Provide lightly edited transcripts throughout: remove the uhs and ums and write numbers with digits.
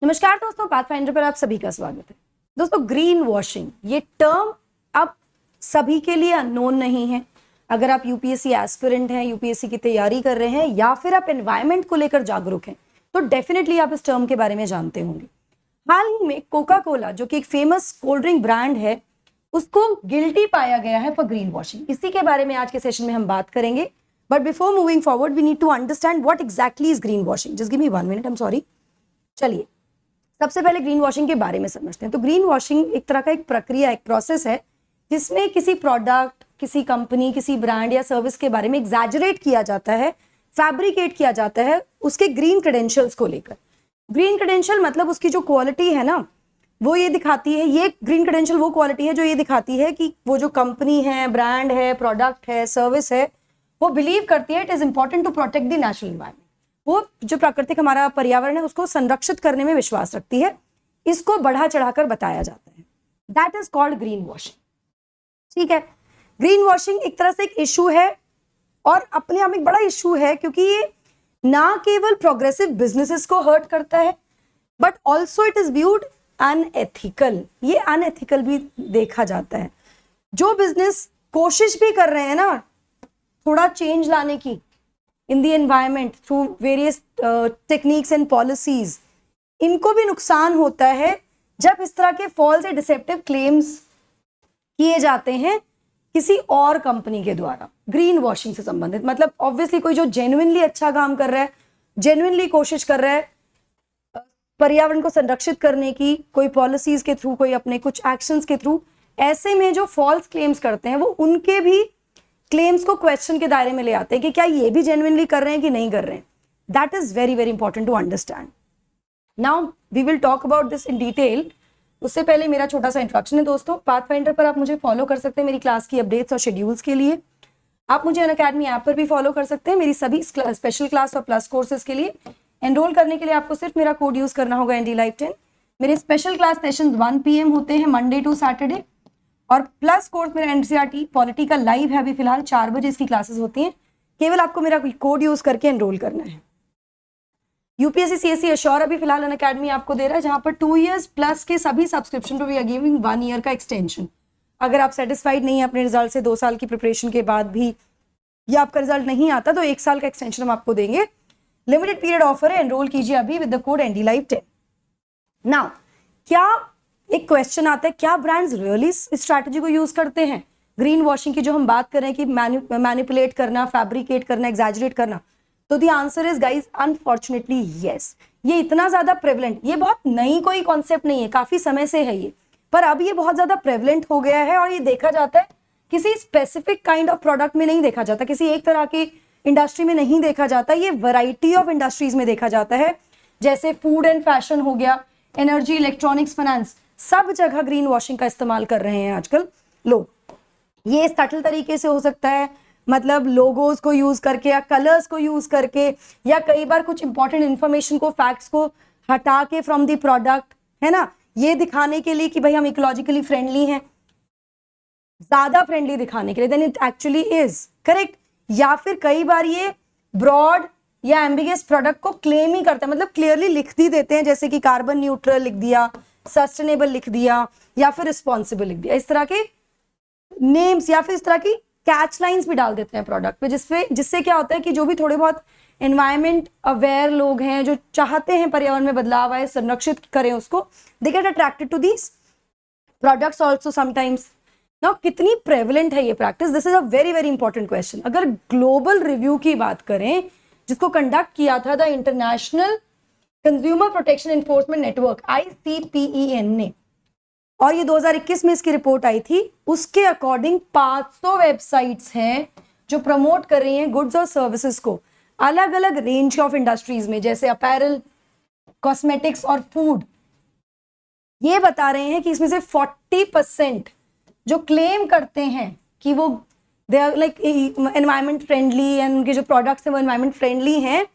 नमस्कार दोस्तों, पाथफाइंडर पर आप सभी का स्वागत है। दोस्तों, ग्रीन वॉशिंग ये टर्म अब सभी के लिए अननोन नहीं है। अगर आप यूपीएससी एस्पिरेंट हैं, यूपीएससी की तैयारी कर रहे हैं या फिर आप एनवायरमेंट को लेकर जागरूक हैं तो डेफिनेटली आप इस टर्म के बारे में जानते होंगे। हाल ही में कोका कोला, जो कि एक फेमस कोल्ड ड्रिंक ब्रांड है, उसको गिल्टी पाया गया है फॉर ग्रीन वॉशिंग। इसी के बारे में आज के सेशन में हम बात करेंगे। But before moving forward we need to understand what exactly is greenwashing. Just give me 1 minute, I am sorry. चलिए सबसे पहले ग्रीन वॉशिंग के बारे में समझते हैं। तो ग्रीन वॉशिंग एक तरह का एक प्रक्रिया, एक प्रोसेस है जिसमें किसी प्रोडक्ट, किसी कंपनी, किसी ब्रांड या सर्विस के बारे में एग्जैजरेट किया जाता है, फैब्रिकेट किया जाता है उसके ग्रीन क्रेडेंशियल्स को लेकर। ग्रीन क्रेडेंशियल मतलब उसकी जो क्वालिटी है ना, वो ये दिखाती है, ये ग्रीन क्रेडेंशियल वो क्वालिटी है जो ये दिखाती है कि वो जो कंपनी है, ब्रांड है, प्रोडक्ट है, सर्विस है, वो बिलीव करती है it is important to protect the natural environment. वो जो प्राकृतिक हमारा पर्यावरण है उसको संरक्षित करने में विश्वास रखती है। इसको बढ़ा चढ़ाकर बताया जाता है। That is called green washing. ठीक है, ग्रीन वॉशिंग एक तरह से एक इशू है और अपने आप में एक बड़ा इशू है, क्योंकि ये ना केवल प्रोग्रेसिव बिजनेसेस को हर्ट करता है but also it is viewed unethical. ये अनएथिकल भी देखा जाता है। जो बिजनेस कोशिश भी कर रहे हैं ना थोड़ा चेंज लाने की in the environment through various techniques and policies, इनको भी नुकसान होता है जब इस तरह के फॉल्स या डिसेप्टिव क्लेम्स किए जाते हैं किसी और कंपनी के द्वारा ग्रीन वॉशिंग से संबंधित। मतलब ऑब्वियसली कोई जो जेन्युइनली अच्छा काम कर रहा है, जेन्युइनली कोशिश कर रहा है पर्यावरण को संरक्षित करने की, कोई पॉलिसीज के थ्रू, कोई अपने कुछ एक्शंस के थ्रू, ऐसे में जो फॉल्स क्लेम्स करते हैं वो उनके भी क्लेम्स को क्वेश्चन के दायरे में ले आते हैं कि क्या ये भी जेन्युइनली कर रहे हैं कि नहीं कर रहे हैं। That is very very important to understand. Now we will talk about this in detail. उससे पहले मेरा छोटा सा इंट्रोडक्शन है दोस्तों। पाथफाइंडर पर आप मुझे फॉलो कर सकते हैं मेरी क्लास की अपडेट्स और शेड्यूल्स के लिए। आप मुझे अनअकैडमी ऐप पर भी फॉलो कर सकते हैं मेरी सभी स्पेशल क्लास और प्लस कोर्सेज के लिए। एनरोल करने के लिए आपको सिर्फ मेरा कोड यूज करना होगा एनडी लाइव 10। मेरे स्पेशल क्लास सेशन 1 PM होते हैं मंडे टू सैटरडे, और प्लस कोर्स मेरा एनसीईआरटी पॉलिटी का लाइव है। अभी फिलहाल 4 बजे इसकी क्लासेस होती हैं। केवल आपको मेरा कोड यूज करके एनरोल करना है। यूपीएससी सीएससी एश्योर अभी फिलहाल अनअकैडमी आपको दे रहा है, जहां पर 2 years प्लस के सभी सब्सक्रिप्शन पर वी आर गिविंग 1 year का एक्सटेंशन। अगर आप सेटिस्फाइड नहीं है अपने रिजल्ट से 2 साल की प्रिपरेशन के बाद भी, या आपका रिजल्ट नहीं आता, तो 1 साल का एक्सटेंशन हम आपको देंगे। लिमिटेड पीरियड ऑफर है, एनरोल कीजिए अभी with the code ND live 10। Now क्या एक क्वेश्चन आता है, क्या ब्रांड्स रियली इस स्ट्रैटेजी को यूज करते हैं ग्रीन वॉशिंग की, जो हम बात कर रहे हैं कि मैनिपुलेट करना, फैब्रिकेट करना, एग्जैजरेट करना? तो the answer is guys unfortunately yes. ये इतना ज्यादा प्रेवलेंट, ये बहुत नई कोई कॉन्सेप्ट नहीं है, काफी समय से है ये, पर अब ये बहुत ज्यादा प्रेवलेंट हो गया है। और ये देखा जाता है किसी स्पेसिफिक काइंड ऑफ प्रोडक्ट में नहीं देखा जाता, किसी एक तरह की इंडस्ट्री में नहीं देखा जाता, ये वैरायटी ऑफ इंडस्ट्रीज में देखा जाता है। जैसे फूड एंड फैशन हो गया, एनर्जी, इलेक्ट्रॉनिक्स, फाइनेंस, सब जगह ग्रीन वॉशिंग का इस्तेमाल कर रहे हैं आजकल लोग। ये सटल तरीके से हो सकता है, मतलब लोगोज को यूज करके या कलर्स को यूज करके, या कई बार कुछ इंपॉर्टेंट इंफॉर्मेशन को, फैक्ट्स को हटा के फ्रॉम द प्रोडक्ट, है ना, ये दिखाने के लिए कि भाई हम इकोलॉजिकली फ्रेंडली हैं, ज्यादा फ्रेंडली दिखाने के लिए then it actually is correct. या फिर कई बार ये ब्रॉड या एम्बिगियस प्रोडक्ट को क्लेम ही करते हैं, मतलब क्लियरली लिख दी देते हैं, जैसे कि कार्बन न्यूट्रल लिख दिया, सस्टेनेबल लिख दिया, या फिर रिस्पॉन्सिबल लिख दिया। इस तरह के नेम्स या फिर इस तरह की कैच लाइंस भी डाल देते हैं प्रोडक्ट पे, जिससे क्या होता है कि जो भी थोड़े बहुत एनवायरमेंट अवेयर लोग हैं, जो चाहते हैं पर्यावरण में बदलाव आए, संरक्षित करें उसको, they get attracted to these products also sometimes. Now कितनी प्रेवलेंट है ये practice? This is a very very important question. अगर ग्लोबल रिव्यू की बात करें, जिसको कंडक्ट किया था the international consumer protection enforcement network ICPEN ने, और ये 2021 में इसकी रिपोर्ट आई थी, उसके अकॉर्डिंग 500 वेबसाइट्स हैं जो प्रमोट कर रही हैं गुड्स और सर्विसेज को अलग अलग रेंज ऑफ इंडस्ट्रीज में, जैसे अपैरल, कॉस्मेटिक्स और फूड। ये बता रहे हैं कि इसमें से 40% जो क्लेम करते हैं कि वो they are like environment friendly and उनके जो प्रोडक्ट्स हैं वो एनवायरमेंट फ्रेंडली हैं,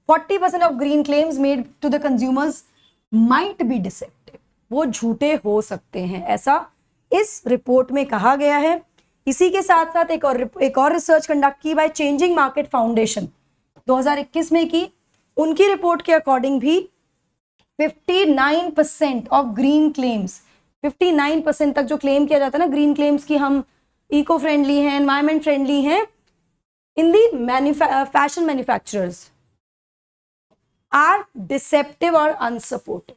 40% of green claims made to the consumers might be deceptive, वो झूठे हो सकते हैं, ऐसा इस रिपोर्ट में कहा गया है। इसी के साथ साथ एक और रिसर्च कंडक्ट की बाय चेंजिंग मार्केट फाउंडेशन 2021 में की, उनकी रिपोर्ट के अकॉर्डिंग भी 59% ऑफ ग्रीन क्लेम्स, 59% तक जो क्लेम किया जाता है ना ग्रीन क्लेम्स की हम इको फ्रेंडली हैं, एनवायरमेंट फ्रेंडली हैं, इन दी फैशन मैन्युफैक्चरर्स आर डिसेप्टिव और अनसपोर्टेड।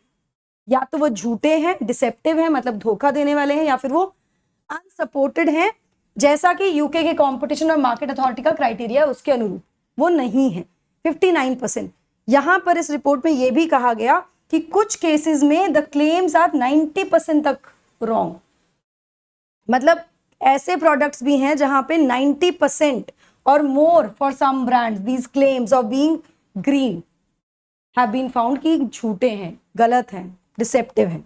या तो वो झूठे हैं, डिसेप्टिव हैं मतलब धोखा देने वाले हैं, या फिर वो अनसपोर्टेड हैं, जैसा कि यूके के कंपटीशन और मार्केट अथॉरिटी का क्राइटेरिया उसके अनुरूप वो नहीं है 59%। यहां पर इस रिपोर्ट में यह भी कहा गया कि कुछ केसेस में द क्लेम्स आर 90% तक रॉन्ग, मतलब ऐसे प्रोडक्ट्स भी हैं जहां पे 90% और more for some brands these claims of being green have been found कि झूठे हैं, गलत हैं, डिसेप्टिव हैं।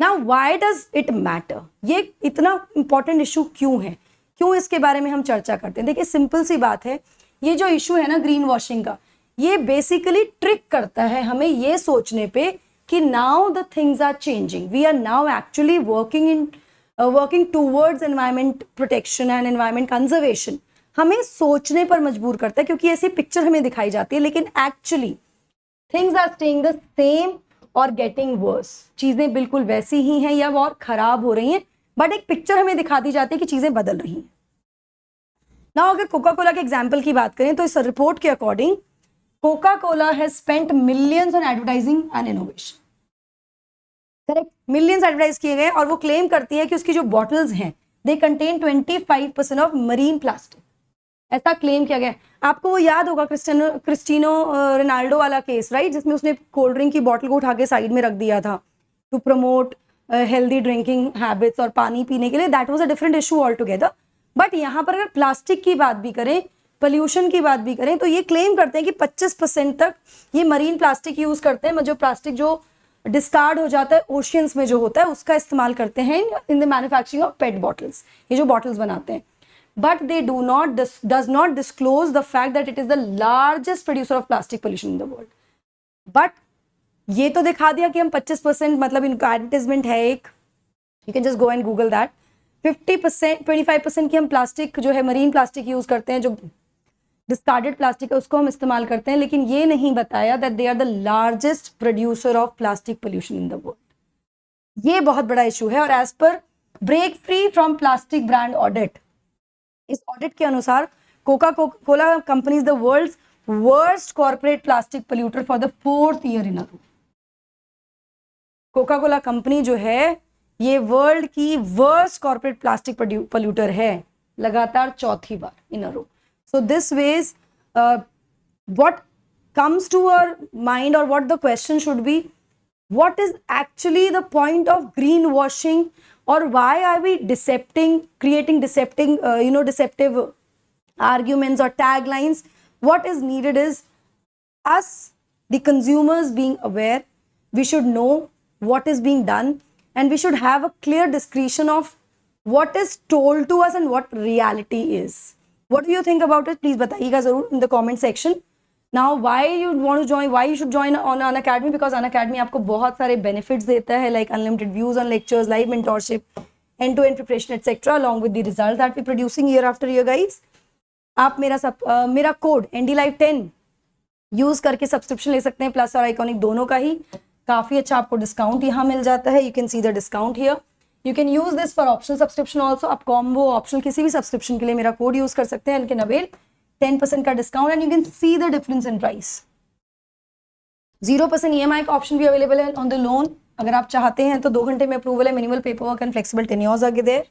Now why does it matter, ये इतना इंपॉर्टेंट इशू क्यों है, क्यों इसके बारे में हम चर्चा करते हैं। देखिए सिंपल सी बात है, ये जो इशू है ना ग्रीन वॉशिंग का, ये बेसिकली ट्रिक करता है हमें ये सोचने पे कि now the things are changing, we are now actually working towards environment protection and environment conservation. हमें सोचने पर मजबूर करता है क्योंकि ऐसी पिक्चर हमें दिखाई जाती है, लेकिन actually things are staying the same और गेटिंग वर्स। चीजें बिल्कुल वैसी ही हैं या वो और खराब हो रही हैं, बट एक पिक्चर हमें दिखा दी जाती है कि चीजें बदल रही हैं। नाउ अगर कोका कोला के एग्जाम्पल की बात करें तो इस रिपोर्ट के according Coca Cola has spent millions on advertising and innovation. Correct, millions advertise किए गए और वो क्लेम करती है कि उसकी जो बॉटल्स हैं they contain 25% of marine plastic, ऐसा क्लेम किया गया। आपको वो याद होगा क्रिस्टिनो रोनाल्डो वाला केस, राइट, जिसमें उसने कोल्ड ड्रिंक की बॉटल को उठा के साइड में रख दिया था to promote healthy drinking habits और पानी पीने के लिए। That was a different issue all together. But यहाँ पर अगर प्लास्टिक की बात भी करें, पोल्यूशन की बात भी करें, तो ये क्लेम करते हैं कि 25% तक ये मरीन प्लास्टिक यूज करते हैं, जो प्लास्टिक जो डिस्कार्ड हो जाता है ओशियंस में जो होता है उसका इस्तेमाल करते हैं in the manufacturing of pet bottles, ये जो बॉटल्स बनाते हैं। But they does not disclose the fact that it is the largest producer of plastic pollution in the world. But ये तो दिखा दिया कि हम 25%, मतलब इनका एडवर्टाइजमेंट है एक, you can just go and Google that। 50%, 25% की हम प्लास्टिक जो है मरीन प्लास्टिक यूज करते हैं, जो डिस्कार्डेड प्लास्टिक है उसको हम इस्तेमाल करते हैं, लेकिन ये नहीं बताया that they are the largest producer of plastic pollution in the world. ये बहुत बड़ा इशू है। और as per break free from plastic brand audit, इस ऑडिट के अनुसार Coca Cola company is the world's worst corporate plastic polluter for the 4th year in a row. Coca Cola company जो है ये वर्ल्ड की worst corporate plastic polluter है, लगातार 4थी बार in a row. So this was what comes to our mind or what the question should be, what is actually the point of greenwashing, or why are we creating deceptive arguments or taglines? What is needed is us, the consumers, being aware. We should know what is being done, and we should have a clear description of what is told to us and what reality is. What do you think about it? Please बताइएगा जरूर in the comment section. Now why you want to join, why you should join on Unacademy? Because Unacademy आपको बहुत सारे benefits देता है, like unlimited views on lectures, live mentorship, end-to-end preparation, etc. along with the results that we producing year after year, guys. आप मेरा code NDLive10 use करके subscription ले सकते हैं, प्लस और आइकॉनिक दोनों का ही काफी अच्छा आपको डिस्काउंट यहाँ मिल जाता है। You can see the discount here. You can use this for optional subscription also. आप कॉम्बो ऑप्शनल किसी भी सब्सक्रिप्शन के लिए मेरा कोड यूज कर सकते हैं एंड कैन अवेल 10% का discount and you can see the difference in price. 0% EMI का ऑप्शन भी अवेलेबल है ऑन द लोन। अगर आप चाहते हैं तो 2 घंटे में अप्रूवल है, minimal paper work and flexible tenures are there.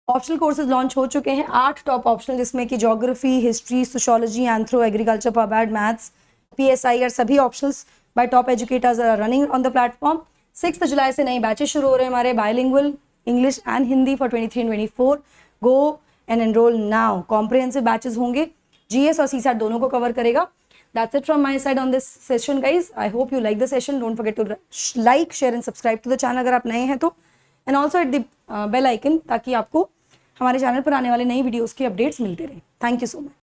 Optional courses launch हो चुके हैं, 8 टॉप ऑप्शनल, जिसमें कि geography, history, sociology, anthro, agriculture, pub ad, maths, PSI और सभी optionals by top educators are running on the platform. 6 जुलाई से नए बैचेस शुरू हो रहे हैं हमारे bilingual English and Hindi for 23 and 24। Go and enrol now. Comprehensive batches होंगे, GS और CSAT दोनों को कवर करेगा। That's it from my side on this session, guys. I hope you like the session. Don't forget to like, share and subscribe to the channel अगर आप नए हैं तो, and also hit the bell icon ताकि आपको हमारे channel पर आने वाले नई वीडियोस की अपडेट्स मिलते रहे। Thank you so much.